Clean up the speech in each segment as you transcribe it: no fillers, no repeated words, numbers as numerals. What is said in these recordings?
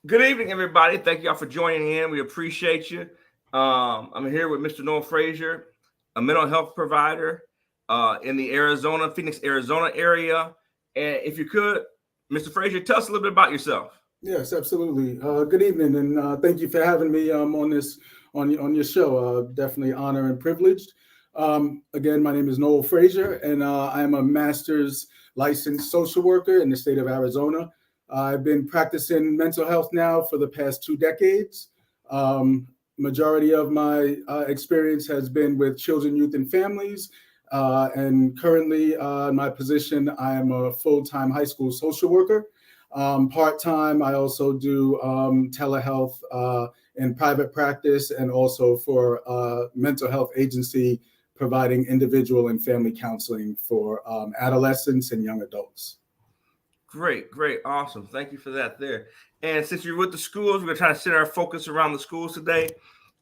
Good evening, everybody. Thank y'all for joining in. We appreciate you. I'm here with Mr. Noah Frazier, a mental health provider in the Phoenix, Arizona area. And if you could, Mr. Frazier, tell us a little bit about yourself. Yes, absolutely. Good evening, and thank you for having me on this on your show. Definitely honor and privileged. Again, my name is Noel Frazier, and I'm a master's licensed social worker in the state of Arizona. I've been practicing mental health now for the past 2 decades. Majority of my experience has been with children, youth, and families. And currently, in my position, I am a full-time high school social worker. Part-time, I also do telehealth in private practice and also for mental health agency providing individual and family counseling for adolescents and young adults. Great, awesome. Thank you for that there. And since you're with the schools, we're going to try to set our focus around the schools today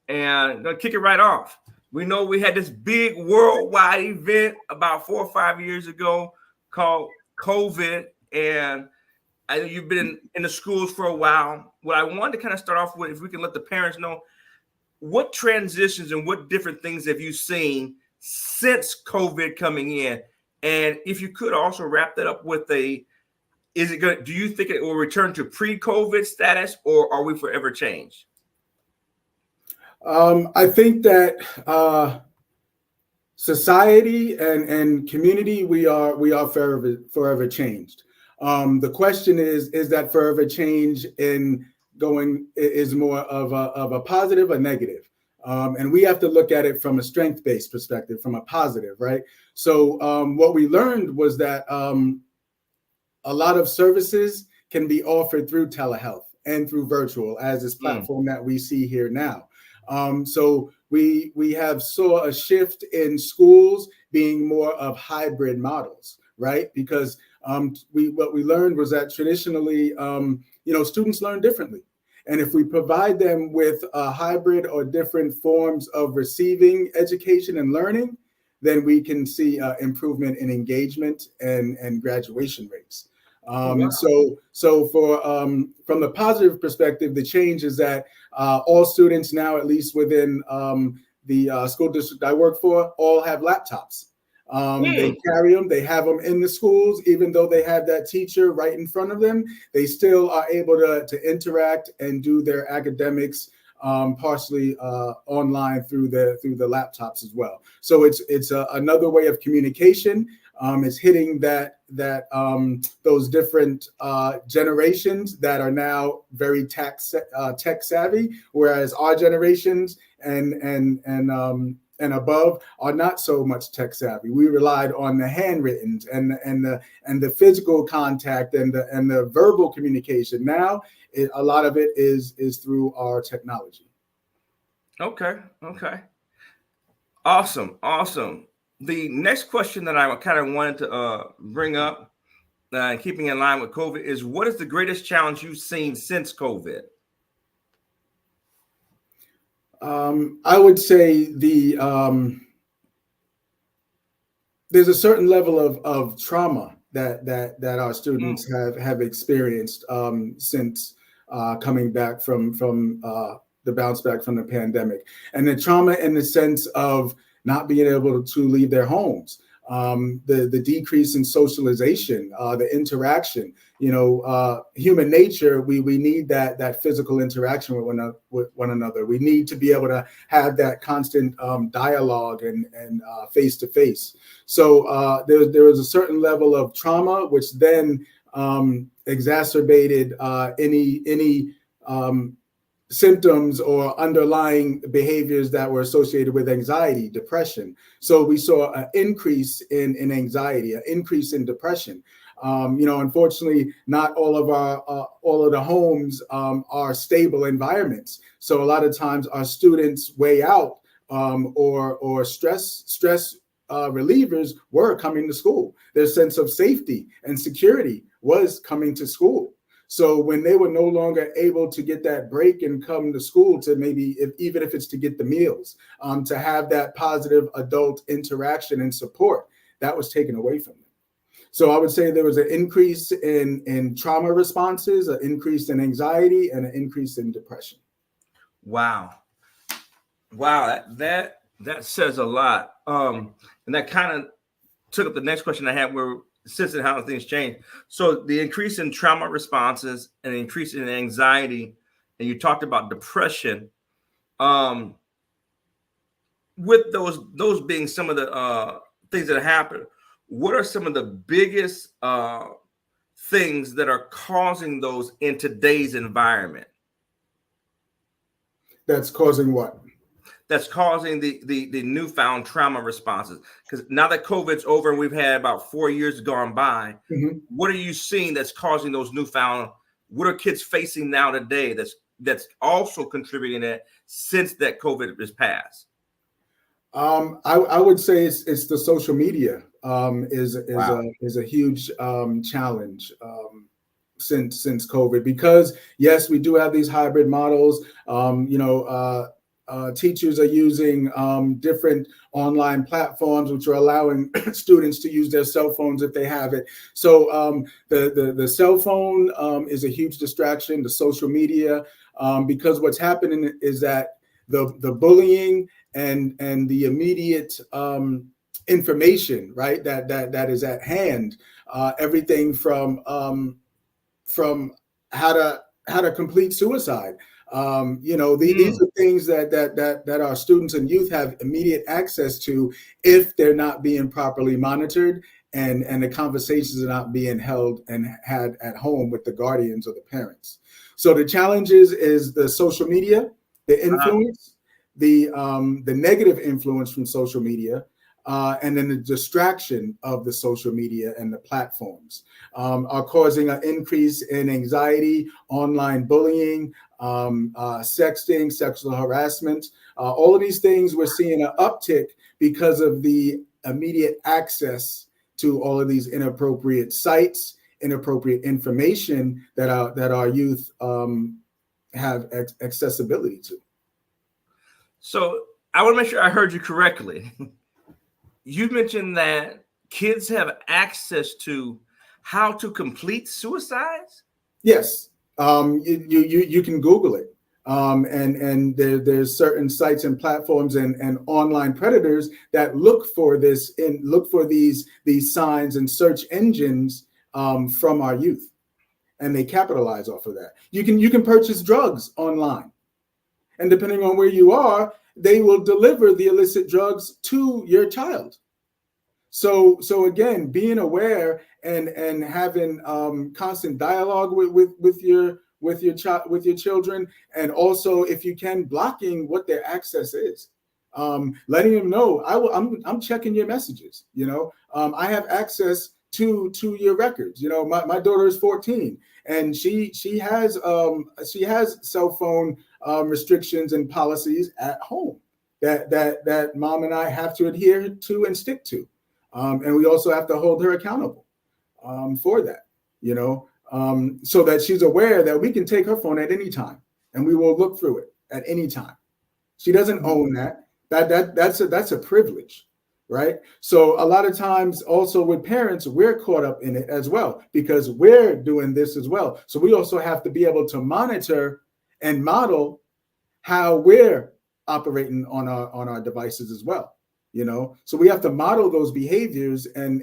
and going to kick it right off. We know we had this big worldwide event about 4 or 5 years ago called COVID, and I know you've been in the schools for a while. What I wanted to kind of start off with, if we can let the parents know, what transitions and what different things have you seen since COVID coming in? And if you could also wrap that up with is it good? Do you think it will return to pre-COVID status, or are we forever changed? I think that society and community, we are forever changed. The question is that forever change in going is more of a positive or negative? And we have to look at it from a strength-based perspective, from a positive, right? So what we learned was that a lot of services can be offered through telehealth and through virtual, as this platform that we see here now. So we have saw a shift in schools being more of hybrid models, right? Because what we learned was that traditionally, students learn differently. And if we provide them with a hybrid or different forms of receiving education and learning, then we can see improvement in engagement and graduation rates. Wow. So for from the positive perspective, the change is that all students now, at least within the school district I work for, all have laptops. They carry them, they have them in the schools, even though they have that teacher right in front of them, they still are able to interact and do their academics partially online through the laptops as well. So it's another way of communication. It's hitting those different generations that are now very tech savvy, whereas our generations and above are not so much tech savvy. We relied on the handwrittens and the physical contact and the verbal communication. Now a lot of it is through our technology. Okay. Awesome. The next question that I kind of wanted to bring up, keeping in line with COVID, is what is the greatest challenge you've seen since COVID? I would say there's a certain level of trauma that our students have experienced since coming back from the bounce back from the pandemic, and the trauma in the sense of not being able to leave their homes, the decrease in socialization, the interaction. Human nature, we need that physical interaction with one another. We need to be able to have that constant dialogue and face to face. So there was a certain level of trauma, which then exacerbated any symptoms or underlying behaviors that were associated with anxiety, depression. So we saw an increase in anxiety, an increase in depression. Unfortunately, not all of the homes are stable environments. So a lot of times our students' way out or stress relievers were coming to school. Their sense of safety and security was coming to school. So when they were no longer able to get that break and come to school to maybe, even if it's to get the meals, to have that positive adult interaction and support, that was taken away from them. So I would say there was an increase in trauma responses, an increase in anxiety, and an increase in depression. Wow. Wow, that says a lot. And that kind of took up the next question I had, where since and how things change. So the increase in trauma responses and increase in anxiety, and you talked about depression. With those being some of the things that happen, what are some of the biggest things that are causing those in today's environment? That's causing what? That's causing the newfound trauma responses. Because now that COVID's over and we've had about 4 years gone by, what are you seeing that's causing those newfound? What are kids facing now today that's also contributing that since that COVID is passed? I would say it's the social media is a huge challenge since COVID, because yes, we do have these hybrid models. Teachers are using different online platforms, which are allowing students to use their cell phones if they have it. So the cell phone is a huge distraction, the social media, because what's happening is that the bullying and the immediate information, right, that is at hand, everything from how to complete suicide. These are things that our students and youth have immediate access to if they're not being properly monitored and the conversations are not being held and had at home with the guardians or the parents. So the challenges is the social media, the influence, the negative influence from social media, and then the distraction of the social media and the platforms are causing an increase in anxiety, online bullying, sexting, sexual harassment. All of these things we're seeing an uptick because of the immediate access to all of these inappropriate sites, inappropriate information that our youth have accessibility to. So I want to make sure I heard you correctly. You mentioned that kids have access to how to complete suicides? Yes. You can Google it. And there's certain sites and platforms and online predators that look for this and look for these signs and search engines from our youth, and they capitalize off of that. You can purchase drugs online, and depending on where you are, they will deliver the illicit drugs to your child. So again, being aware and having constant dialogue with your children, and also, if you can, blocking what their access is, letting them know I'm checking your messages. I have access to your records. My daughter is 14, and she has cell phone restrictions and policies at home that mom and I have to adhere to and stick to, and we also have to hold her accountable for that. So that she's aware that we can take her phone at any time and we will look through it at any time. She doesn't own that. That's a privilege, right? So a lot of times also with parents, we're caught up in it as well because we're doing this as well. So we also have to be able to monitor and model how we're operating on our devices as well. So we have to model those behaviors and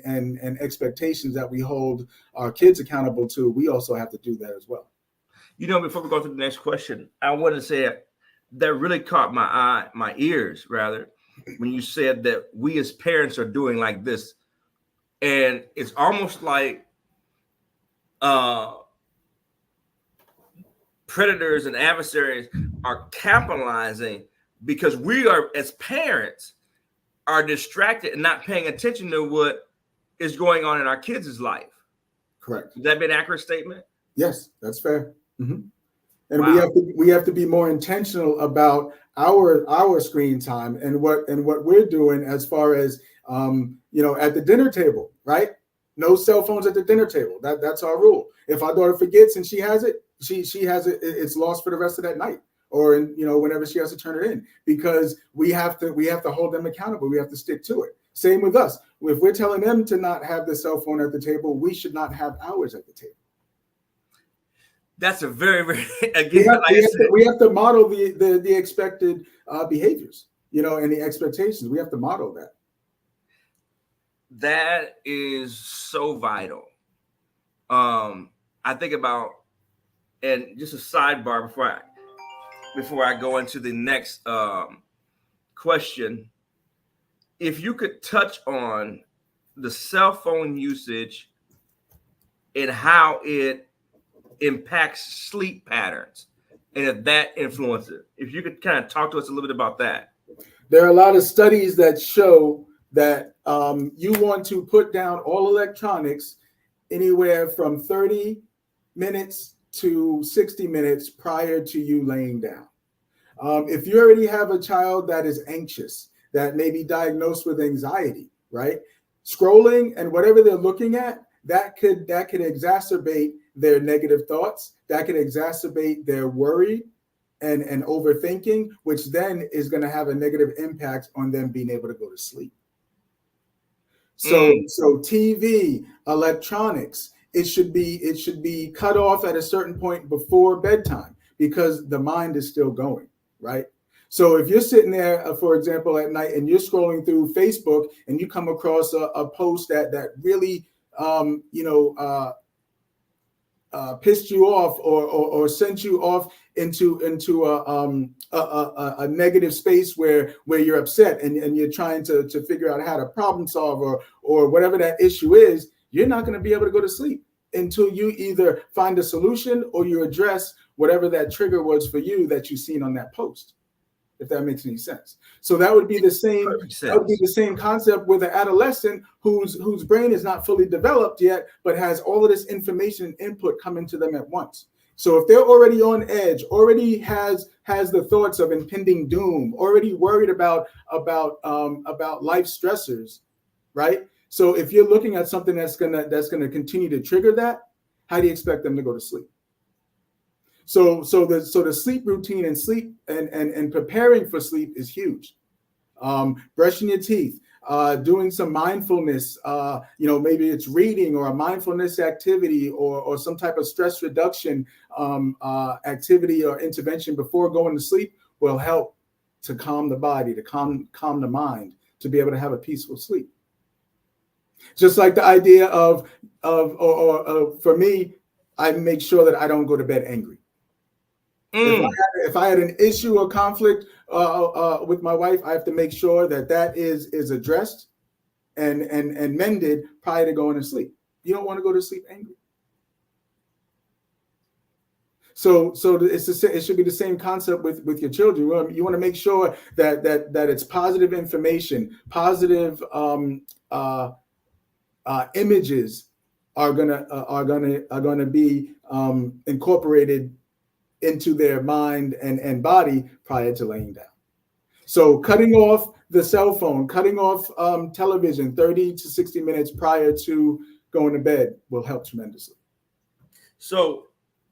expectations that we hold our kids accountable to. We also have to do that as well. Before we go to the next question, I want to say that really caught my ears, rather, when you said that we as parents are doing like this. And it's almost like predators and adversaries are capitalizing because we are, as parents, are distracted and not paying attention to what is going on in our kids' life. Correct. Would that be an accurate statement? Yes, that's fair. Mm-hmm. And wow. we have to be more intentional about our screen time and what we're doing as far as at the dinner table, right? No cell phones at the dinner table. That's our rule. If our daughter forgets and she has it, she has it. It's lost for the rest of that night, or whenever she has to turn it in, because we have to hold them accountable. We have to stick to it. Same with us. If we're telling them to not have the cell phone at the table, we should not have ours at the table. That's a very, very, again, we have to model the expected behaviors, and the expectations. We have to model that. That is so vital. I think about, and just a sidebar before I go into the next question, if you could touch on the cell phone usage and how it impacts sleep patterns and if that influences, if you could kind of talk to us a little bit about that. There are a lot of studies that show that you want to put down all electronics anywhere from 30 minutes to 60 minutes prior to you laying down. If you already have a child that is anxious, that may be diagnosed with anxiety, right? Scrolling and whatever they're looking at, that could exacerbate their negative thoughts, that could exacerbate their worry and overthinking, which then is going to have a negative impact on them being able to go to sleep. So TV, electronics, it should be cut off at a certain point before bedtime because the mind is still going, right? So if you're sitting there, for example, at night and you're scrolling through Facebook and you come across a post that really, pissed you off or sent you off into a negative space where you're upset and you're trying to figure out how to problem solve or whatever that issue is, you're not going to be able to go to sleep until you either find a solution or you address whatever that trigger was for you that you've seen on that post, if that makes any sense. So that would be the same. That would be the same concept with an adolescent whose brain is not fully developed yet, but has all of this information and input coming to them at once. So if they're already on edge, already has the thoughts of impending doom, already worried about life stressors, right? So if you're looking at something that's gonna continue to trigger that, how do you expect them to go to sleep? So the sleep routine and sleep and preparing for sleep is huge. Brushing your teeth, doing some mindfulness, maybe it's reading or a mindfulness activity or some type of stress reduction activity or intervention before going to sleep will help to calm the body, to calm the mind, to be able to have a peaceful sleep. Just like the idea of for me, I make sure that I don't go to bed angry. If I had an issue or conflict with my wife, I have to make sure that is addressed and mended prior to going to sleep. You don't want to go to sleep angry. So it should be the same concept with your children. You want to make sure that it's positive information, positive images are gonna be incorporated into their mind and body prior to laying down. So cutting off the cell phone, cutting off television 30 to 60 minutes prior to going to bed will help tremendously. So,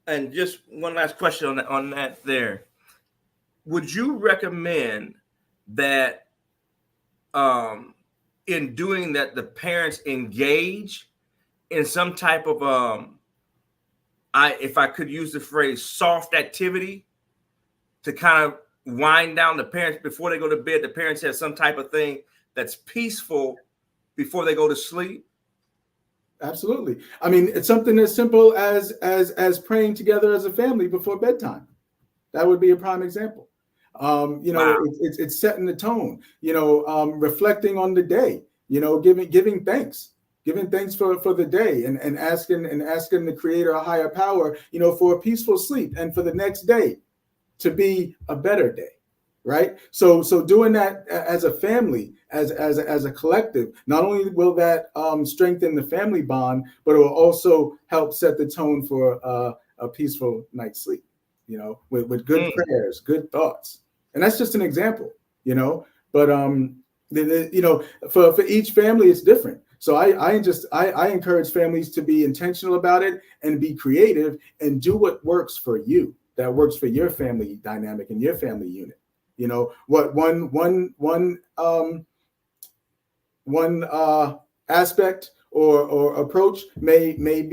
and just one last question on that there. Would you recommend that in doing that, the parents engage in some type of if I could use the phrase soft activity to kind of wind down the parents before they go to bed? The parents have some type of thing that's peaceful before they go to sleep. Absolutely. I mean, it's something as simple as praying together as a family before bedtime. That would be a prime example. Wow. It's setting the tone, reflecting on the day, giving thanks for the day and asking the creator, a higher power, for a peaceful sleep and for the next day to be a better day. Right. So doing that as a family, as a collective, not only will that strengthen the family bond, but it will also help set the tone for a peaceful night's sleep, with good prayers, good thoughts. And that's just an example, but for each family, it's different. So I encourage families to be intentional about it and be creative and do what works for you, that works for your family dynamic and your family unit. What one aspect or approach may not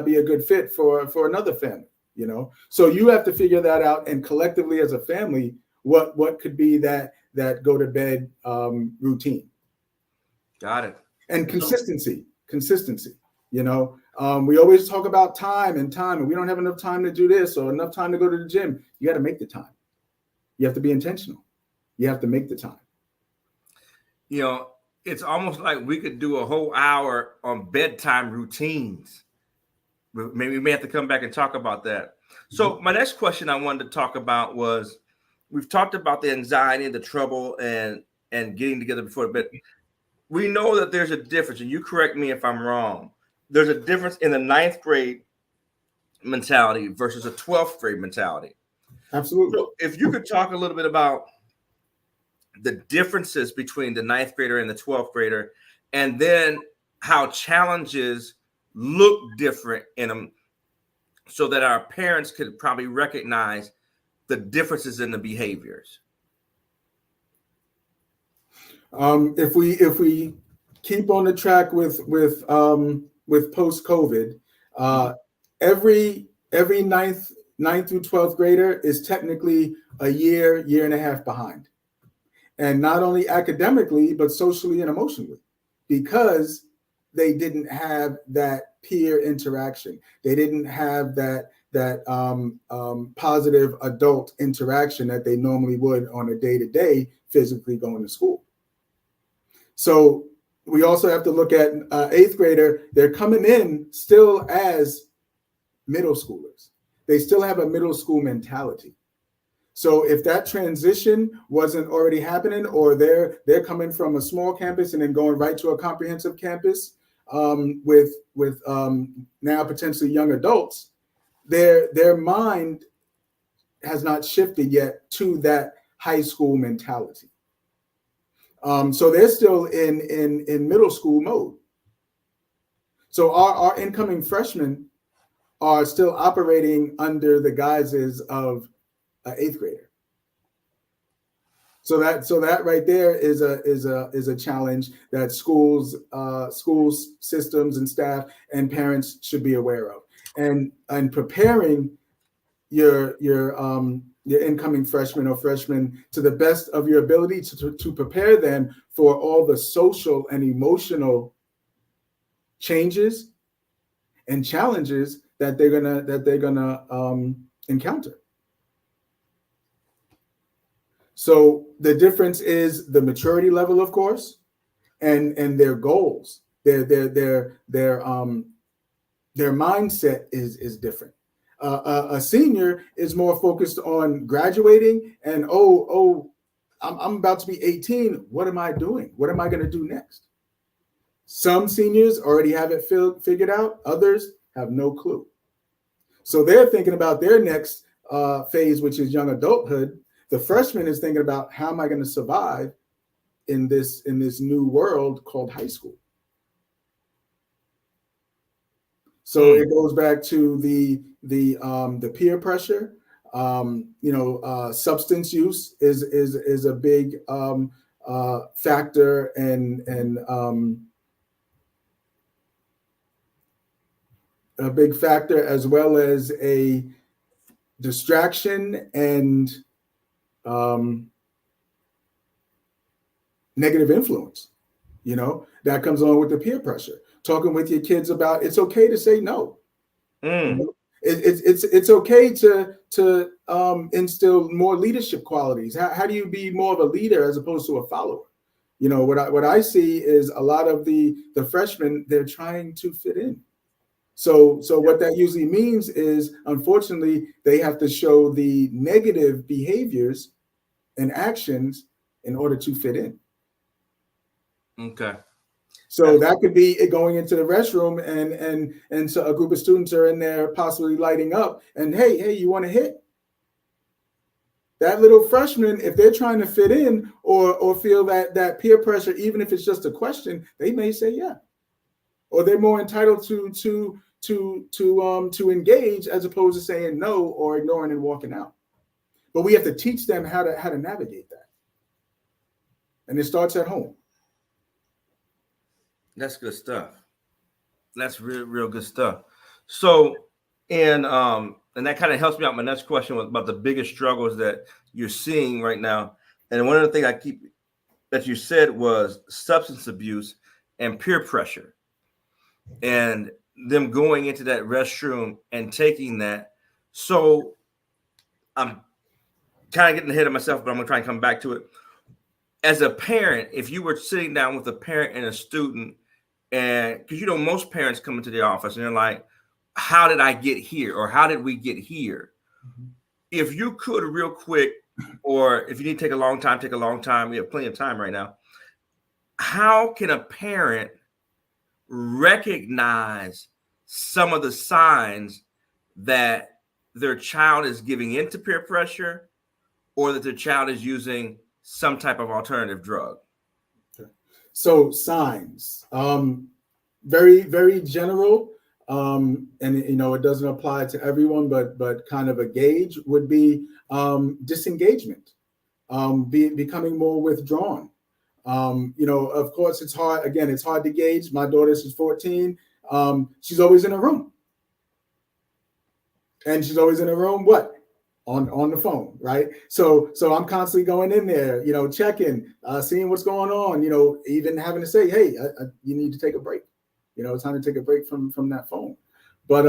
be a good fit for another family, you know. So you have to figure that out, and collectively as a family, what could be that go to bed routine. Got it. And consistency, you know. We always talk about time, and we don't have enough time to do this or enough time to go to the gym. You got to make the time. You have to be intentional. You have to make the time. You know, it's almost like we could do a whole hour on bedtime routines. Maybe we may have to come back and talk about that. So my next question I wanted to talk about was, we've talked about the anxiety and the trouble and getting together before bed. We know that there's a difference, and you correct me if I'm wrong. There's a difference in the 9th grade mentality versus a 12th grade mentality. Absolutely. So if you could talk a little bit about the differences between the 9th grader and the 12th grader, and then how challenges look different in them, so that our parents could probably recognize the differences in the behaviors. If we keep on the track with post-COVID, every ninth through 12th grader is technically a year and a half behind, and not only academically but socially and emotionally, because they didn't have that peer interaction. They didn't have that positive adult interaction that they normally would on a day-to-day physically going to school. So we also have to look at 8th grader. They're coming in still as middle schoolers. They still have a middle school mentality. So if that transition wasn't already happening, or they're coming from a small campus and then going right to a comprehensive campus with now potentially young adults, their mind has not shifted yet to that high school mentality. So they're still in middle school mode. So our incoming freshmen are still operating under the guises of an 8th grader. So that right there is a challenge that schools, systems, and staff and parents should be aware of, and preparing your incoming freshman or freshman to the best of your ability to prepare them for all the social and emotional changes and challenges that they're gonna encounter. So the difference is the maturity level, of course, and their goals. Their mindset is different. A senior is more focused on graduating and I'm about to be 18. What am I doing? What am I going to do next? Some seniors already have it figured out. Others have no clue. So they're thinking about their next phase, which is young adulthood. The freshman is thinking about, how am I going to survive in this new world called high school? So it goes back to the peer pressure. Substance use is a big factor, and a big factor, as well as a distraction and negative influence. That comes along with the peer pressure. Talking with your kids about, it's okay to say no. It's okay to instill more leadership qualities. How do you be more of a leader as opposed to a follower? What I see is a lot of the freshmen, they're trying to fit in. So what that usually means is, unfortunately, they have to show the negative behaviors and actions in order to fit in. Okay. So that could be it going into the restroom, and so a group of students are in there possibly lighting up, and hey, you want to hit? That little freshman, if they're trying to fit in or feel that peer pressure, even if it's just a question, they may say yeah, or they're more entitled to engage as opposed to saying no or ignoring and walking out. But we have to teach them how to navigate that. And it starts at home. That's good stuff. That's real good stuff. So, and that kind of helps me out. My next question was about the biggest struggles that you're seeing right now. And one of the things that you said was substance abuse and peer pressure, and them going into that restroom and taking that. So, I'm kind of getting ahead of myself, but I'm gonna try and come back to it. As a parent, if you were sitting down with a parent and a student, and because most parents come into the office and they're like, how did I get here? Or how did we get here? Mm-hmm. If you could real quick, or if you need to take a long time, take a long time. We have plenty of time right now. How can a parent recognize some of the signs that their child is giving into peer pressure, or that their child is using some type of alternative drug? So signs, very, very general. And it doesn't apply to everyone, but kind of a gauge would be disengagement, becoming more withdrawn. Of course, it's hard. Again, it's hard to gauge. My daughter is 14. She's always in a room, and she's always in a room. What? On the phone, right? So I'm constantly going in there, checking, seeing what's going on, even having to say, hey, you need to take a break. It's time to take a break from that phone. But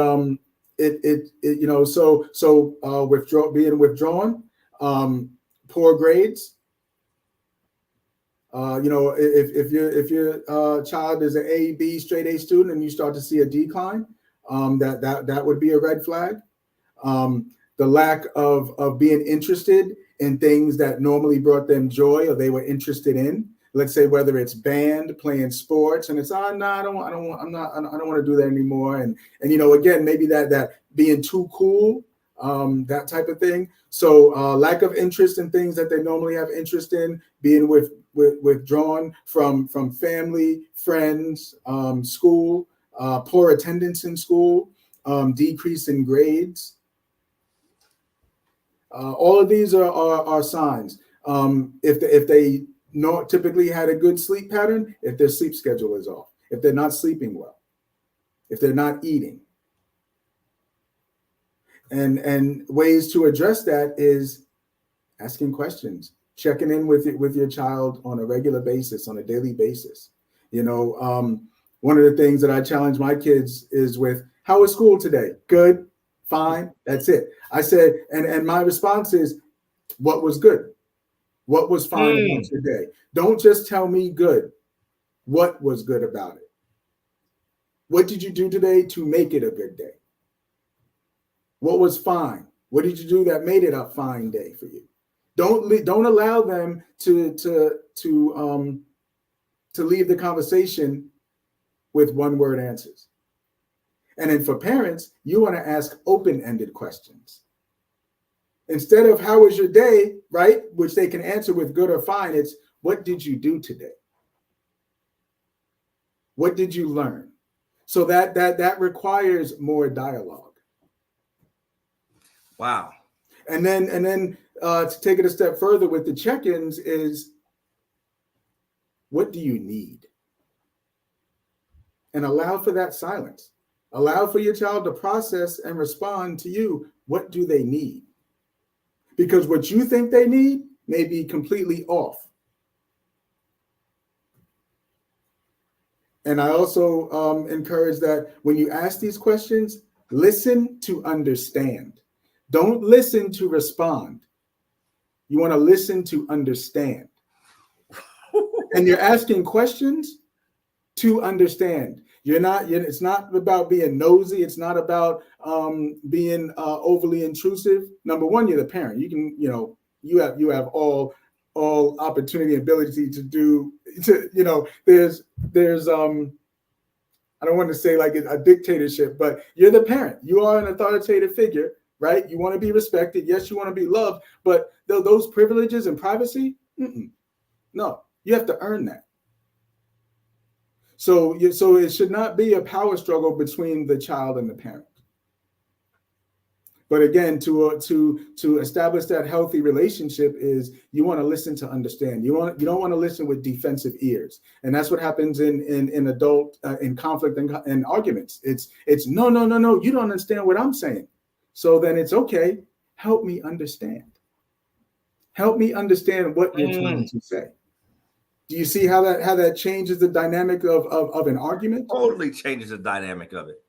being withdrawn, poor grades. If your child is an A, B, straight A student, and you start to see a decline, that would be a red flag. The lack of being interested in things that normally brought them joy or they were interested in. Let's say whether it's band, playing sports, and it's no, I don't want to do that anymore. And again, maybe that being too cool, that type of thing. So lack of interest in things that they normally have interest in, being withdrawn from family, friends, school, poor attendance in school, decrease in grades. All of these are signs. If they typically had a good sleep pattern, if their sleep schedule is off, if they're not sleeping well, if they're not eating. And ways to address that is asking questions, checking in with your child on a regular basis, on a daily basis. One of the things that I challenge my kids is with, how was school today? Good, fine, that's it. I said, and my response is, what was good? What was fine about your day? Don't just tell me good. What was good about it? What did you do today to make it a good day? What was fine? What did you do that made it a fine day for you? Don't allow them to leave the conversation with one-word answers. And then for parents, you want to ask open-ended questions. Instead of how was your day, right? Which they can answer with good or fine. It's, what did you do today? What did you learn? So that requires more dialogue. Wow. And then to take it a step further with the check-ins is, what do you need? And allow for that silence. Allow for your child to process and respond to you. What do they need? Because what you think they need may be completely off. And I also encourage that when you ask these questions, listen to understand. Don't listen to respond. You want to listen to understand. And you're asking questions to understand. It's not about being nosy. It's not about being overly intrusive. Number one, you're the parent. You can, you have all opportunity and ability there's I don't want to say like a dictatorship, but you're the parent. You are an authoritative figure, right? You want to be respected. Yes, you want to be loved, but those privileges and privacy, no, you have to earn that. So it should not be a power struggle between the child and the parent. But again, to establish that healthy relationship is you want to listen to understand. You don't want to listen with defensive ears, and that's what happens in adult in conflict and arguments. It's no. You don't understand what I'm saying. So then it's okay. Help me understand. Help me understand what you're trying to say. Do you see how that changes the dynamic of an argument? Totally changes the dynamic of it,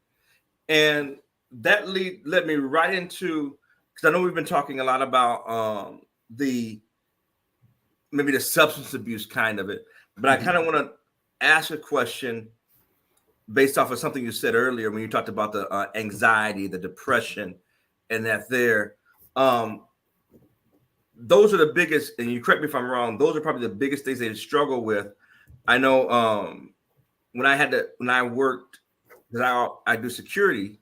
and that led me right into, because I know we've been talking a lot about maybe the substance abuse kind of it, but I kind of want to ask a question based off of something you said earlier when you talked about the anxiety, the depression, and that those are the biggest, and you correct me if I'm wrong, those are probably the biggest things they struggle with. I know when I worked, because I do security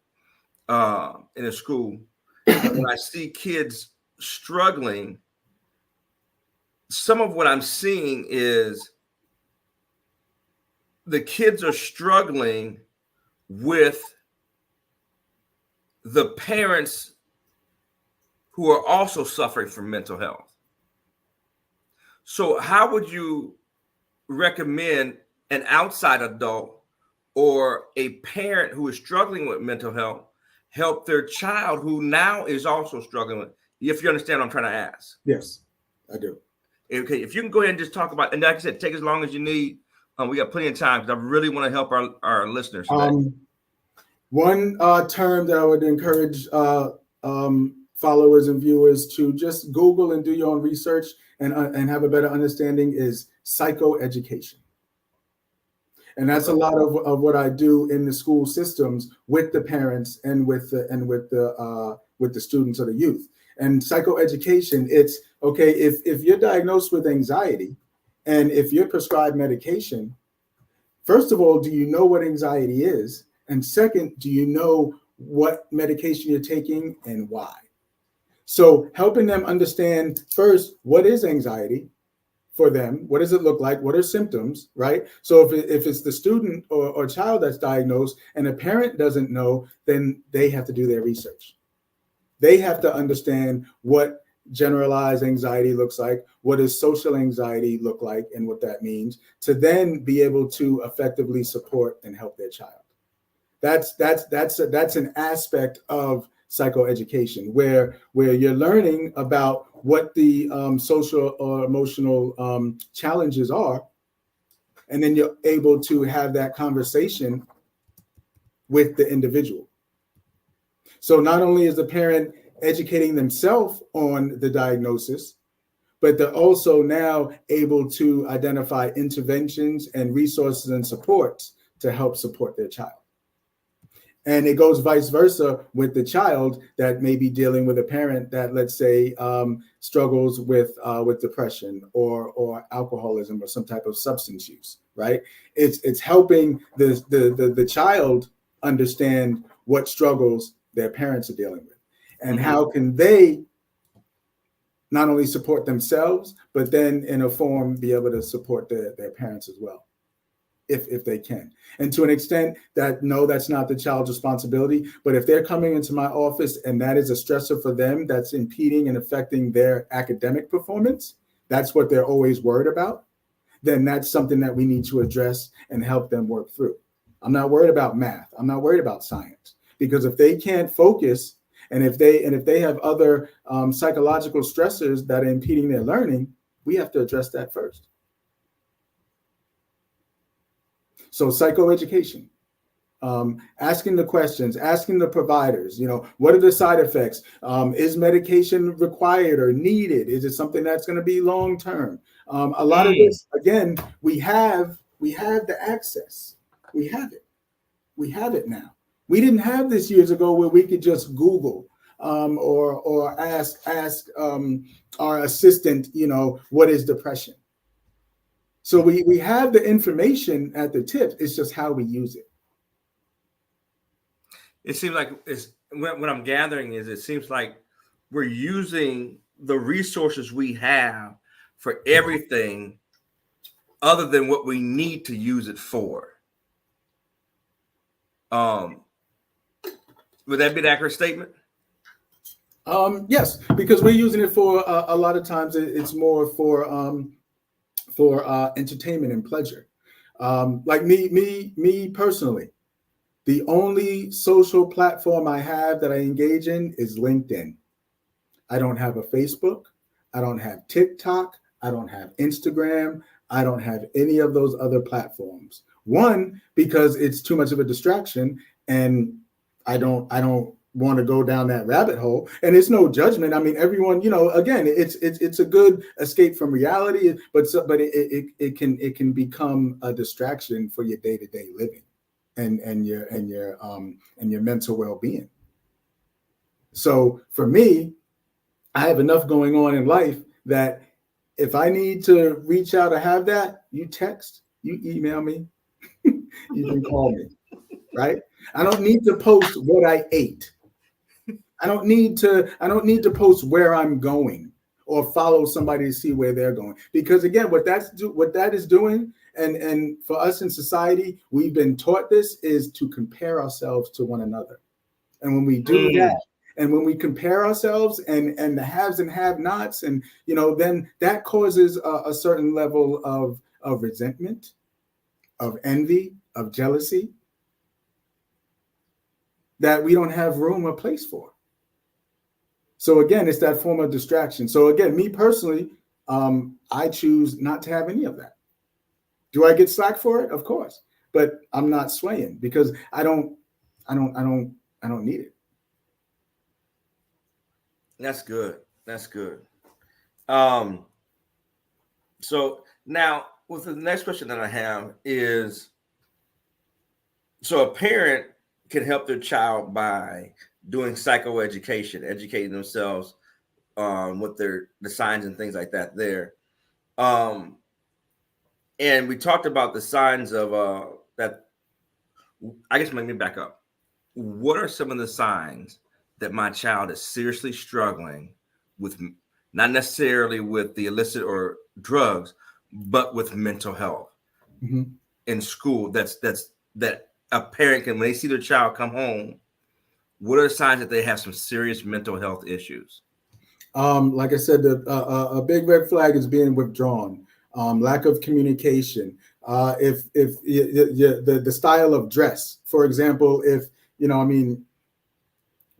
in a school, when I see kids struggling, some of what I'm seeing is the kids are struggling with the parents who are also suffering from mental health. So how would you recommend an outside adult or a parent who is struggling with mental health help their child who now is also struggling with, if you understand what I'm trying to ask? Yes, I do. Okay, if you can go ahead and just talk about, and like I said, take as long as you need. We got plenty of time because I really want to help our listeners today. One term that I would encourage followers and viewers to just Google and do your own research and have a better understanding is psychoeducation. And that's a lot of what I do in the school systems with the parents and with the students or the youth. And psychoeducation, it's okay, if you're diagnosed with anxiety and if you're prescribed medication, first of all, do you know what anxiety is? And second, do you know what medication you're taking and why? So helping them understand first, what is anxiety for them? What does it look like? What are symptoms, right? So if it's the student or child that's diagnosed and a parent doesn't know, then they have to do their research. They have to understand what generalized anxiety looks like, what does social anxiety look like, and what that means, to then be able to effectively support and help their child. That's an aspect of psychoeducation where you're learning about what the social or emotional challenges are, and then you're able to have that conversation with the individual. So not only is the parent educating themselves on the diagnosis, but they're also now able to identify interventions and resources and supports to help support their child. And it goes vice versa with the child that may be dealing with a parent that, let's say, struggles with depression or alcoholism or some type of substance use, right? It's helping the child understand what struggles their parents are dealing with, and how can they not only support themselves, but then in a form be able to support their parents as well, if they can. And to an extent that, no, that's not the child's responsibility, but if they're coming into my office and that is a stressor for them that's impeding and affecting their academic performance, that's what they're always worried about, then that's something that we need to address and help them work through. I'm not worried about math. I'm not worried about science, because if they can't focus and if they have other psychological stressors that are impeding their learning, we have to address that first. So psychoeducation, asking the questions, asking the providers, what are the side effects? Is medication required or needed? Is it something that's going to be long term? A lot of this, again, we have the access. We have it. We have it now. We didn't have this years ago where we could just Google or ask our assistant, what is depression? So we have the information at the tip. It's just how we use it. It seems like what I'm gathering is it seems like we're using the resources we have for everything other than what we need to use it for. Would that be an accurate statement? Yes, because we're using it for a lot of times. It's more for entertainment and pleasure. Like me personally, the only social platform I have that I engage in is LinkedIn. I don't have a Facebook. I don't have TikTok. I don't have Instagram. I don't have any of those other platforms. One, because it's too much of a distraction, and I don't want to go down that rabbit hole. And it's no judgment. I mean, everyone, again, it's a good escape from reality, but it can become a distraction for your day-to-day living and your mental well-being. So for me, I have enough going on in life that if I need to reach out or have that, you text, you email me, you can call me, right? I don't need to post what I ate. I don't need to post where I'm going or follow somebody to see where they're going. Because again, what that is doing, and for us in society, we've been taught this, is to compare ourselves to one another. And when we do that, and when we compare ourselves and the haves and have-nots, and then that causes a certain level of resentment, of envy, of jealousy that we don't have room or place for. So again, it's that form of distraction. So again, me personally, I choose not to have any of that. Do I get slack for it? Of course, but I'm not swaying because I don't need it. That's good. That's good. So now, with the next question that I have is, so a parent can help their child by doing psychoeducation, educating themselves with the signs and things like that there. And we talked about the signs of that. I guess let me back up. What are some of the signs that my child is seriously struggling with, not necessarily with the illicit or drugs, but with mental health in school? That a parent can, when they see their child come home, what are the signs that they have some serious mental health issues? Like I said, a big red flag is being withdrawn, lack of communication. If the style of dress, for example, if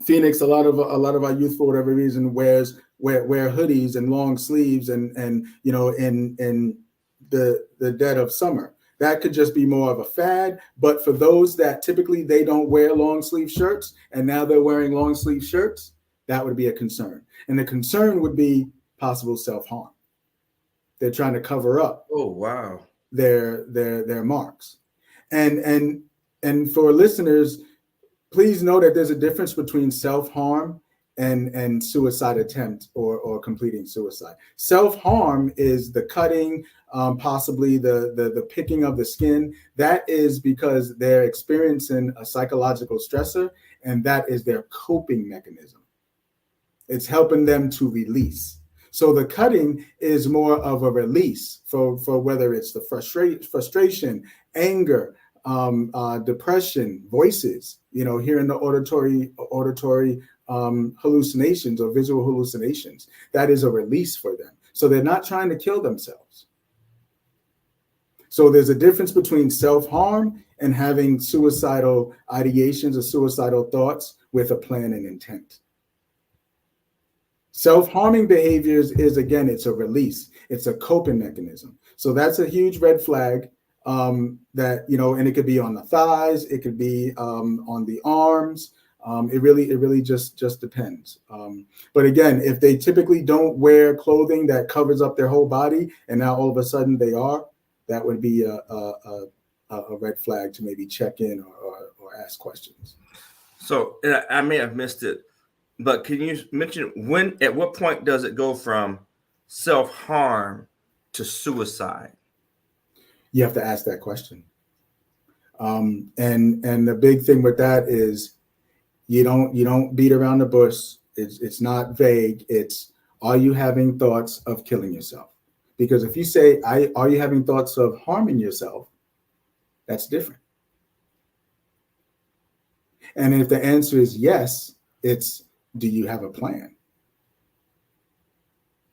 Phoenix, a lot of our youth, for whatever reason, wear hoodies and long sleeves, and in the dead of summer. That could just be more of a fad. But for those that typically they don't wear long sleeve shirts, and now they're wearing long sleeve shirts, that would be a concern. And the concern would be possible self-harm. They're trying to cover up. Oh, wow. Their marks. And for listeners, please know that there's a difference between self-harm and suicide attempt or completing suicide. Self-harm is the cutting, possibly the picking of the skin. That is because they're experiencing a psychological stressor, and that is their coping mechanism. It's helping them to release. So the cutting is more of a release for whether it's the frustration, anger, depression, voices, hearing the auditory hallucinations or visual hallucinations. That is a release for them. So they're not trying to kill themselves. So there's a difference between self-harm and having suicidal ideations or suicidal thoughts with a plan and intent. Self-harming behaviors is, again, it's a release. It's a coping mechanism. So that's a huge red flag. That, and it could be on the thighs, it could be on the arms. It really just depends. But again, if they typically don't wear clothing that covers up their whole body, and now all of a sudden they are, that would be a red flag to maybe check in or ask questions. So I may have missed it, but can you mention at what point does it go from self-harm to suicide? You have to ask that question. And the big thing with that is you don't beat around the bush. It's not vague. It's, are you having thoughts of killing yourself? Because if you say, are you having thoughts of harming yourself? That's different. And if the answer is yes, it's, do you have a plan?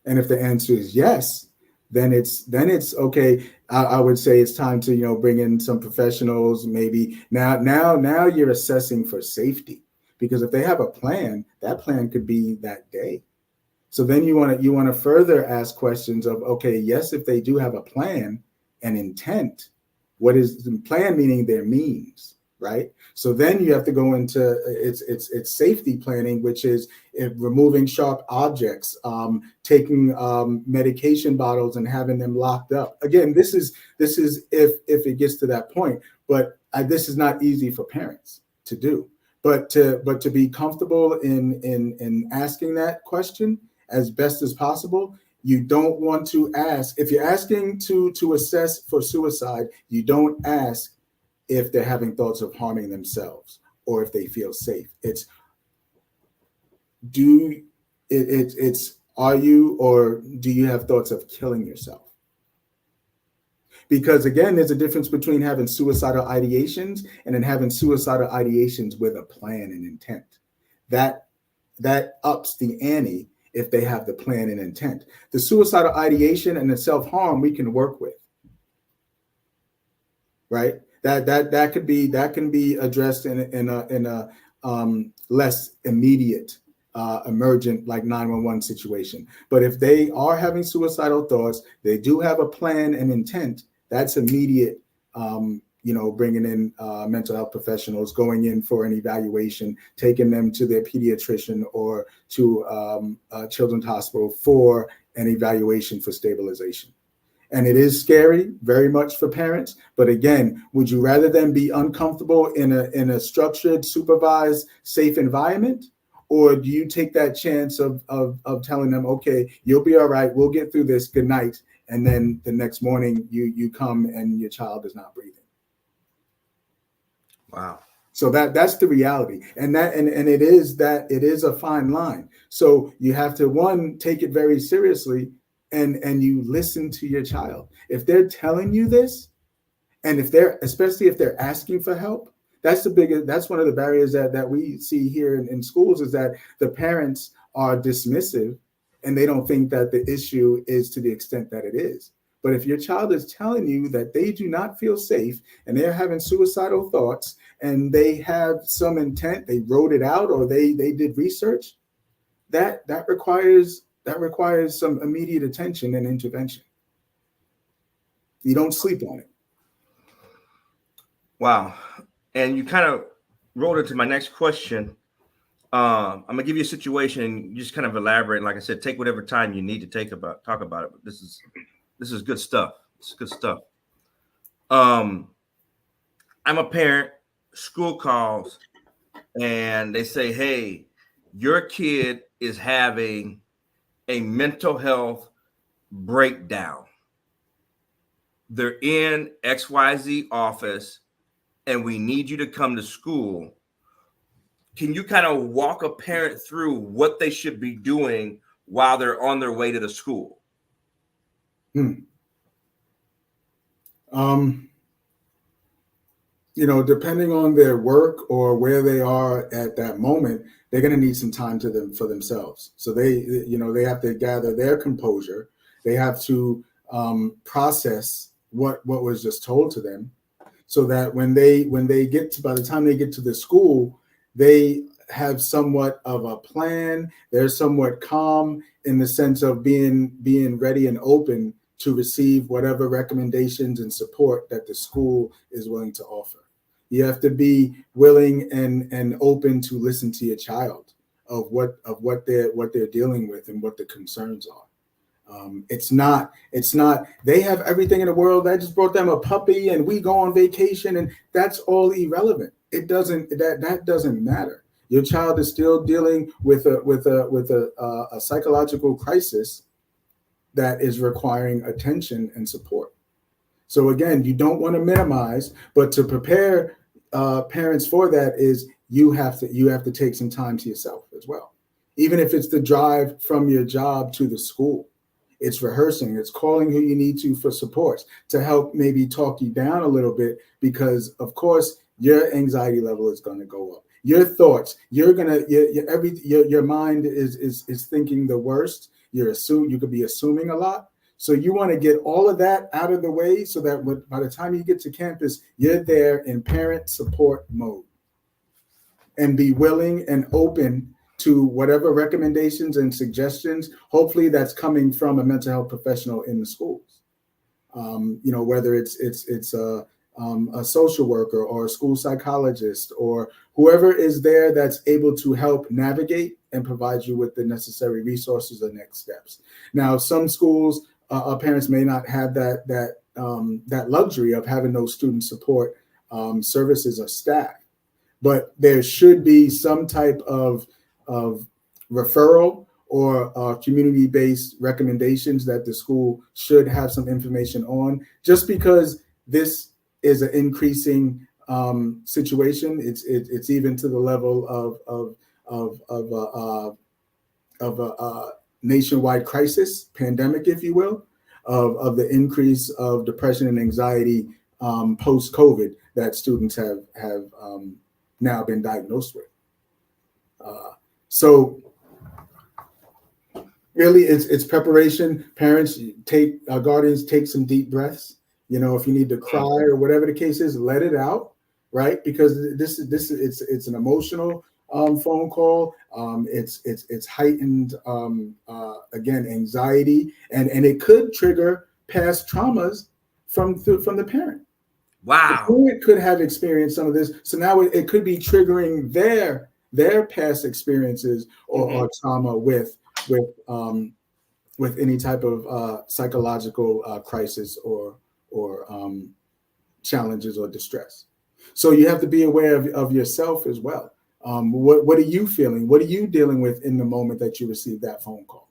And if the answer is yes, then it's okay. I would say it's time to, bring in some professionals. Maybe now you're assessing for safety, because if they have a plan, that plan could be that day. So then you want to further ask questions of, okay, yes, if they do have a plan and intent, what is the plan? Meaning their means, right? So then you have to go into it's safety planning, which is removing sharp objects, taking medication bottles and having them locked up. Again, this is if it gets to that point, but this is not easy for parents to do. But to be comfortable in asking that question as best as possible. You don't want to ask, if you're asking to assess for suicide, you don't ask if they're having thoughts of harming themselves or if they feel safe. It's are you, or do you have thoughts of killing yourself? Because again, there's a difference between having suicidal ideations and then having suicidal ideations with a plan and intent. That ups the ante if they have the plan and intent. The suicidal ideation and the self-harm we can work with, right? That can be addressed in a less immediate emergent, like 911 situation. But if they are having suicidal thoughts, they do have a plan and intent, that's immediate. Bringing in mental health professionals, going in for an evaluation, taking them to their pediatrician or to a children's hospital for an evaluation for stabilization. And it is scary, very much, for parents. But again, would you rather them be uncomfortable in a structured, supervised, safe environment? Or do you take that chance of telling them, okay, you'll be all right, we'll get through this, good night. And then the next morning you come and your child is not breathing. Wow. So that's the reality. And it is a fine line. So you have to, one, take it very seriously, and you listen to your child. If they're telling you this, and especially if they're asking for help, that's one of the barriers that we see here in schools, is that the parents are dismissive and they don't think that the issue is to the extent that it is. But if your child is telling you that they do not feel safe and they're having suicidal thoughts and they have some intent, they wrote it out or they did research, that requires some immediate attention and intervention. You don't sleep on it. Wow. And you kind of rolled into my next question. I'm gonna give you a situation. You just kind of elaborate. And like I said, take whatever time you need to talk about it. But this is good stuff. It's good stuff. I'm a parent. School calls, and they say, "Hey, your kid is having a mental health breakdown. They're in XYZ office, and we need you to come to school." Can you kind of walk a parent through what they should be doing while they're on their way to the school? Depending on their work or where they are at that moment, they're going to need some time for themselves. So they have to gather their composure. They have to process what was just told to them, so that by the time they get to the school, they have somewhat of a plan. They're somewhat calm in the sense of being ready and open to receive whatever recommendations and support that the school is willing to offer. You have to be willing and open to listen to your child of what they're dealing with and what the concerns are. It's not they have everything in the world. I just brought them a puppy and we go on vacation, and that's all irrelevant. That doesn't matter. Your child is still dealing with a psychological crisis that is requiring attention and support. So again, you don't want to minimize, but to prepare parents for that is you have to take some time to yourself as well. Even if it's the drive from your job to the school, it's rehearsing, it's calling who you need to for support to help maybe talk you down a little bit, because of course your anxiety level is going to go up. Your thoughts, your mind is thinking the worst. you could be assuming a lot. So you want to get all of that out of the way so that by the time you get to campus, you're there in parent support mode, and be willing and open to whatever recommendations and suggestions, hopefully that's coming from a mental health professional in the schools. Whether it's a social worker or a school psychologist or whoever is there that's able to help navigate and provide you with the necessary resources or next steps. Now, some schools, parents may not have that luxury of having those student support services or staff, but there should be some type of referral or community-based recommendations that the school should have some information on. Just because this is an increasing situation, it's even to the level of a nationwide crisis, pandemic, if you will, of the increase of depression and anxiety post-COVID that students have now been diagnosed with. So really, it's preparation. Parents, guardians, take some deep breaths. If you need to cry or whatever the case is, let it out, right? Because it's an emotional phone call. It's heightened again, anxiety, and it could trigger past traumas from the parent. Wow. The parent could have experienced some of this, so now it could be triggering their past experiences or trauma with any type of psychological crisis or challenges or distress. So you have to be aware of yourself as well. What are you feeling? What are you dealing with in the moment that you receive that phone call?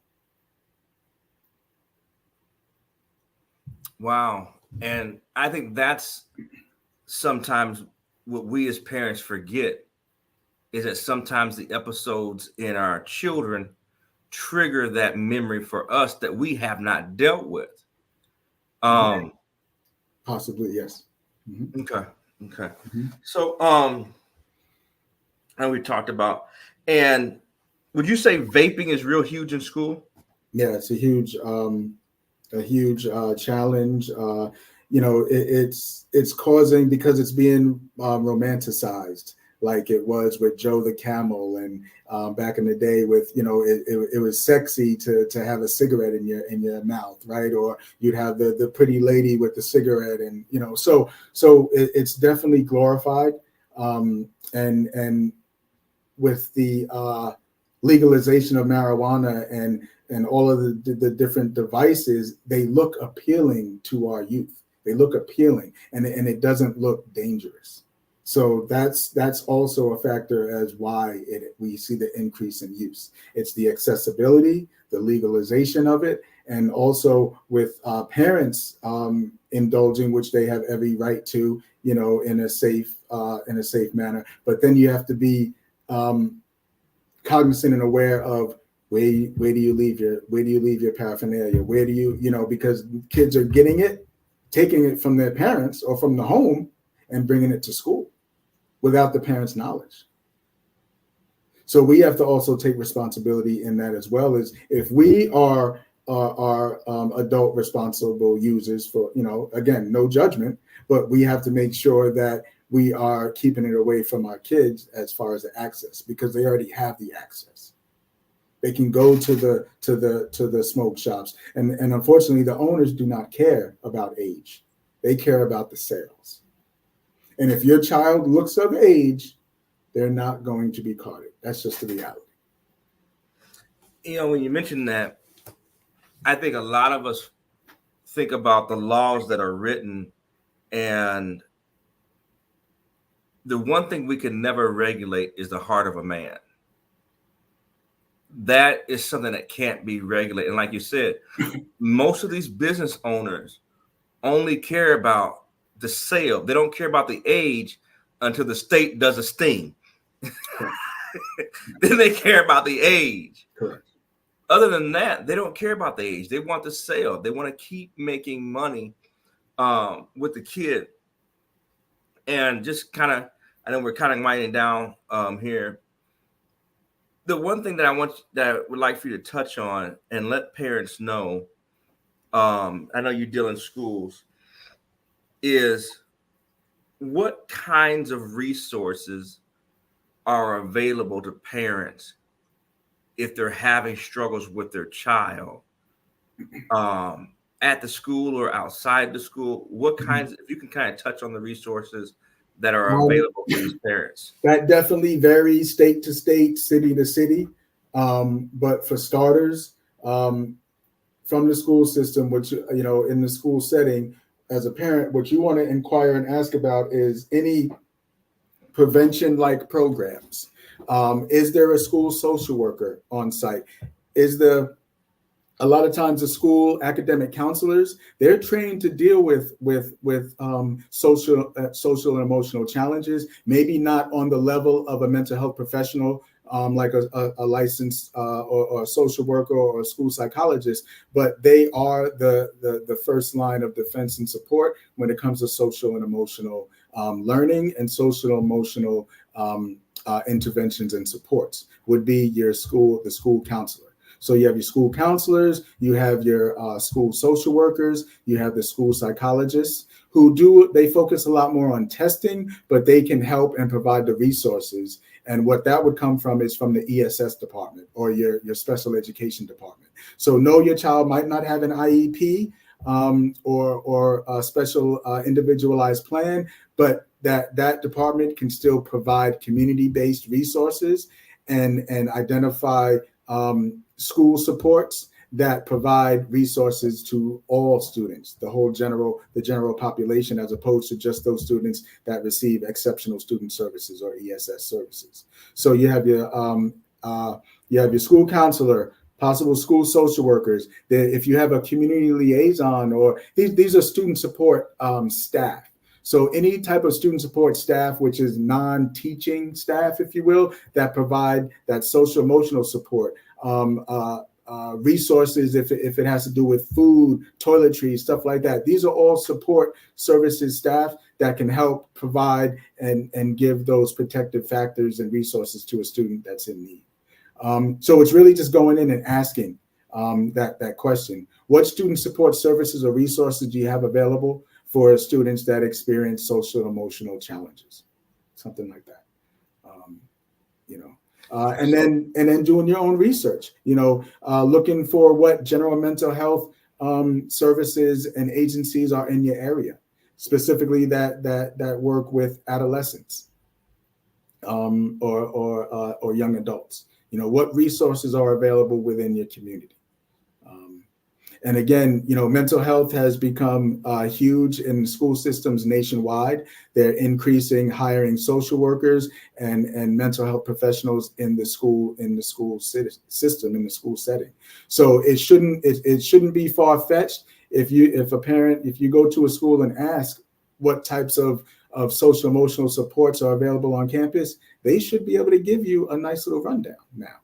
Wow. And I think that's sometimes what we as parents forget, is that sometimes the episodes in our children trigger that memory for us that we have not dealt with. Possibly, yes. Mm-hmm. Okay. Mm-hmm. So, and we talked about, and would you say vaping is real huge in school? Yeah, it's a huge challenge. It's causing, because it's being romanticized, like it was with Joe the Camel, and back in the day with, it was sexy to have a cigarette in your mouth, right? Or you'd have the pretty lady with the cigarette, and so it's definitely glorified, and with the legalization of marijuana and all of the different devices, they look appealing to our youth. They look appealing, and it doesn't look dangerous. So that's also a factor as why we see the increase in use. It's the accessibility, the legalization of it, and also with parents indulging, which they have every right to, in a safe manner. But then you have to be cognizant and aware of where do you leave your paraphernalia? Where do you, because kids are taking it from their parents or from the home and bringing it to school without the parents' knowledge. So we have to also take responsibility in that, as well as if we are adult responsible users for, again, no judgment, but we have to make sure that we are keeping it away from our kids as far as the access, because they already have the access. They can go to the smoke shops, and unfortunately, the owners do not care about age. They care about the sales. And if your child looks of age, they're not going to be caught. That's just the reality. When you mention that, I think a lot of us think about the laws that are written, and the one thing we can never regulate is the heart of a man. That is something that can't be regulated. And like you said, most of these business owners only care about the sale. They don't care about the age until the state does a sting. Then they care about the age. Correct. Other than that, they don't care about the age. They want the sale. They want to keep making money with the kid. And just kind of, I know we're kind of winding down here. the one thing that I would like for you to touch on and let parents know, I know you deal in schools, is what kinds of resources are available to parents if they're having struggles with their child, at the school or outside the school. What kinds, if you can kind of touch on the resources that are available for these parents? That definitely varies state to state, city to city. But for starters, from the school system, which, you know, in the school setting, as a parent, what you want to inquire and ask about is any prevention-like programs. Is there a school social worker on site? A lot of times the school academic counselors, they're trained to deal with social and emotional challenges, maybe not on the level of a mental health professional, like a licensed or a social worker or a school psychologist, but they are the first line of defense and support when it comes to social and emotional learning and social emotional interventions and supports would be the school counselor. So you have your school counselors, you have your school social workers, you have the school psychologists they focus a lot more on testing, but they can help and provide the resources. And what that would come from is from the ESS department or your special education department. So no, your child might not have an IEP or a special individualized plan, but that department can still provide community-based resources and identify school supports that provide resources to all students, the general population, as opposed to just those students that receive exceptional student services or ESS services. So you have your school counselor, possible school social workers. If you have a community liaison, or these are student support staff. So any type of student support staff, which is non-teaching staff, if you will, that provide that social emotional support, resources if it has to do with food, toiletries, stuff like that. These are all support services staff that can help provide and give those protective factors and resources to a student that's in need. So it's really just going in and asking that question. What student support services or resources do you have available for students that experience social and emotional challenges? Something like that. And then doing your own research, looking for what general mental health services and agencies are in your area, specifically that work with adolescents or young adults. What resources are available within your community. And again, mental health has become huge in school systems nationwide. They're increasing hiring social workers and mental health professionals in the school system, in the school setting. So it shouldn't be far-fetched if you go to a school and ask what types of social emotional supports are available on campus, they should be able to give you a nice little rundown now.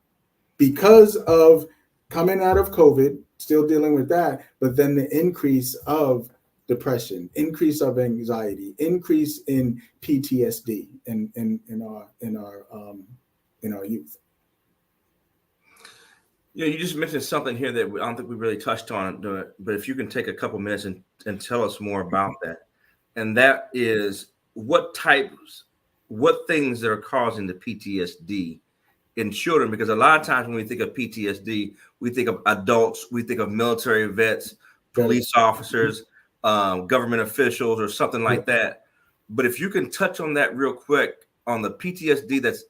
Because of coming out of COVID, still dealing with that, but then the increase of depression, increase of anxiety, increase in PTSD in our youth. You just mentioned something here that I don't think we really touched on, but if you can take a couple minutes and tell us more about that, and that is what things that are causing the PTSD in children, because a lot of times when we think of PTSD, we think of adults, we think of military vets, police officers, government officials, or something like that. But if you can touch on that real quick, on the PTSD that's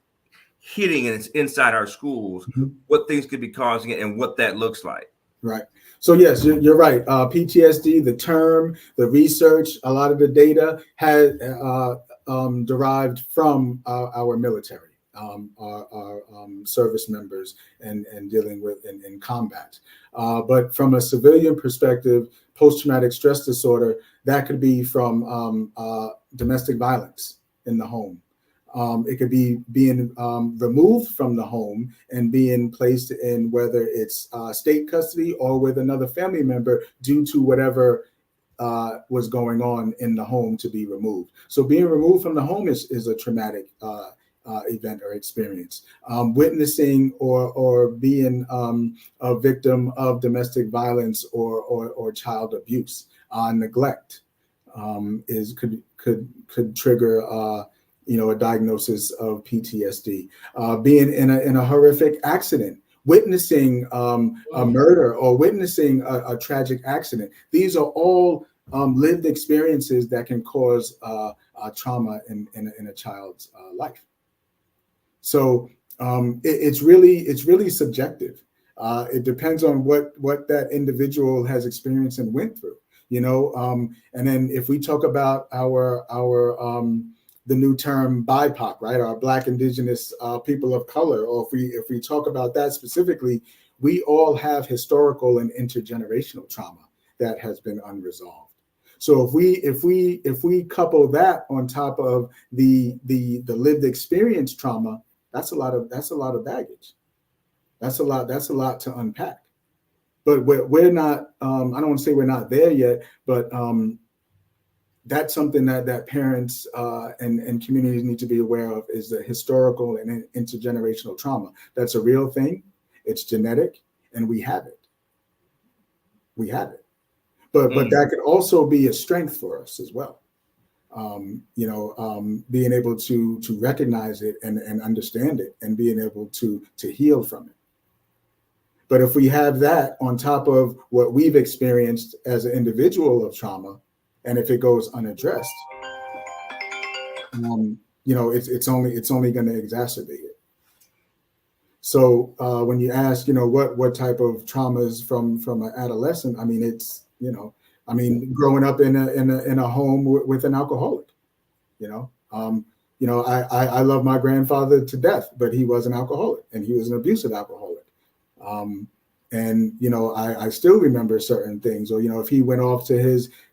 hitting and it's inside our schools, what things could be causing it and what that looks like. Right. So yes, you're right. PTSD, the term, the research, a lot of the data has derived from our military. Our service members and dealing with in combat. But from a civilian perspective, post-traumatic stress disorder, that could be from domestic violence in the home. It could be being removed from the home and being placed in whether it's state custody or with another family member due to whatever was going on in the home to be removed. So being removed from the home is a traumatic event or experience. Witnessing or being a victim of domestic violence or child abuse, neglect could trigger a diagnosis of PTSD. Being in a horrific accident, witnessing a murder or witnessing a tragic accident. These are all lived experiences that can cause trauma in a child's life. So it's really subjective. It depends on what that individual has experienced and went through. And then if we talk about our the new term BIPOC, right, our Black, Indigenous, people of color, or if we talk about that specifically, we all have historical and intergenerational trauma that has been unresolved. So if we couple that on top of the lived experience trauma, that's a lot of baggage. That's a lot to unpack. But we're not. I don't want to say we're not there yet, but that's something that parents and communities need to be aware of, is the historical and intergenerational trauma. That's a real thing. It's genetic, and we have it. But that could also be a strength for us as well. Being able to recognize it and understand it, and being able to heal from it. But if we have that on top of what we've experienced as an individual of trauma, and if it goes unaddressed, it's only going to exacerbate it. So when you ask, what type of traumas from an adolescent, I mean, it's growing up in a home with an alcoholic. I love my grandfather to death, but he was an alcoholic, and he was an abusive alcoholic. I still remember certain things, or if he went off to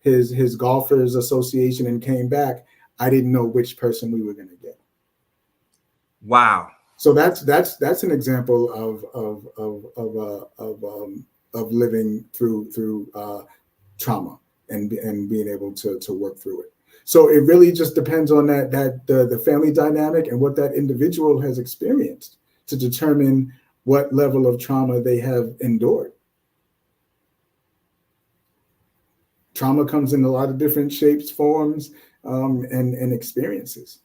his golfers association and came back, I didn't know which person we were going to get. Wow. So that's an example of living through trauma and being able to work through it. So it really just depends on the family dynamic and what that individual has experienced to determine what level of trauma they have endured. Trauma comes in a lot of different shapes, forms, and experiences.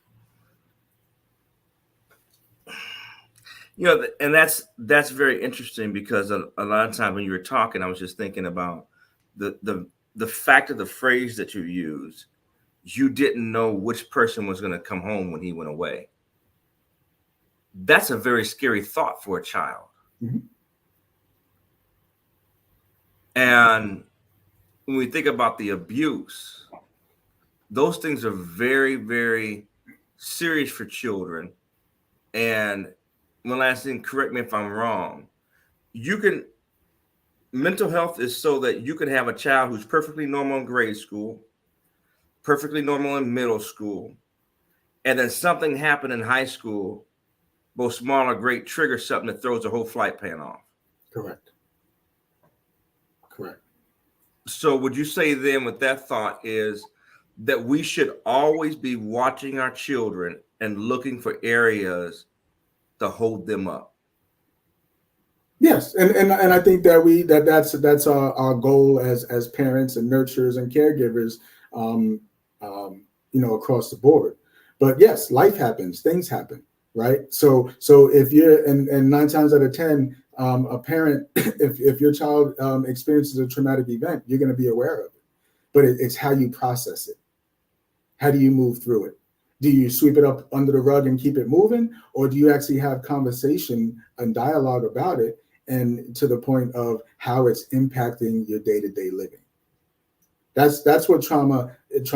And that's very interesting, because a lot of times when you were talking, I was just thinking about the fact of the phrase that you used. You didn't know which person was going to come home when he went away. That's a very scary thought for a child. Mm-hmm. And when we think about the abuse, those things are very, very serious for children. And one last thing, correct me if I'm wrong, mental health is so that you can have a child who's perfectly normal in grade school, perfectly normal in middle school, and then something happened in high school, both small or great, triggers something that throws the whole flight plan off. Correct. So would you say then, with that thought, is that we should always be watching our children and looking for areas to hold them up? Yes, and I think that that's our goal as parents and nurturers and caregivers, across the board. But yes, life happens, things happen, right? So if you're and 9 times out of 10, a parent, if your child experiences a traumatic event, you're going to be aware of it. But it's how you process it. How do you move through it? Do you sweep it up under the rug and keep it moving, or do you actually have conversation and dialogue about it, and to the point of how it's impacting your day-to-day living? That's what trauma is,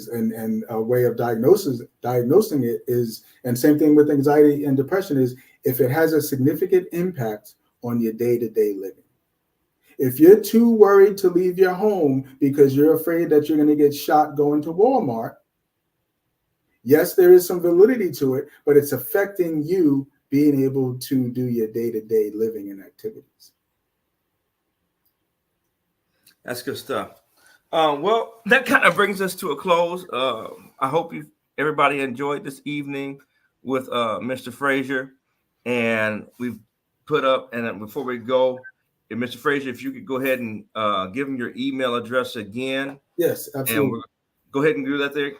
and a way of diagnosing it is, and same thing with anxiety and depression, is if it has a significant impact on your day-to-day living. If you're too worried to leave your home because you're afraid that you're going to get shot going to Walmart, yes, there is some validity to it, but it's affecting you being able to do your day-to-day living and activities. That's good stuff. Well, that kind of brings us to a close. I hope you everybody enjoyed this evening with Mr. Frazier, and we've put up. And before we go, Mr. Frazier, if you could go ahead and give them your email address again. Yes, absolutely. Go ahead and do that there.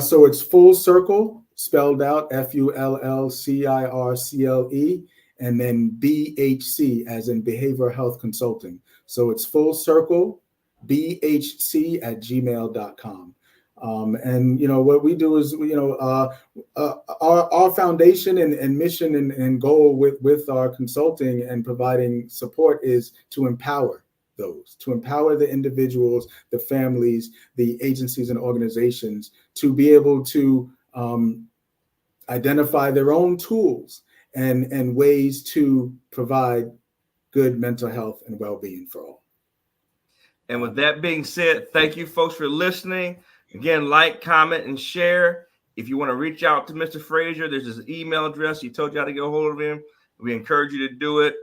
So it's Full Circle, spelled out FULLCIRCLE, and then BHC as in Behavioral Health Consulting. So it's Full Circle BHC@gmail.com. And what we do is, our foundation and mission and goal with our consulting and providing support is to empower the individuals, the families, the agencies and organizations to be able to identify their own tools and ways to provide good mental health and well-being for all. And with that being said, thank you folks for listening. Again, like, comment, and share. If you want to reach out to Mr. Frazier, there's his email address. He told you how to get a hold of him. We encourage you to do it.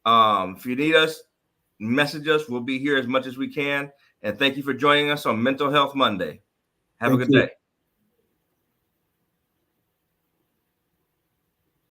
If you need us, message us. We'll be here as much as we can. And thank you for joining us on Mental Health Monday. Have a good day.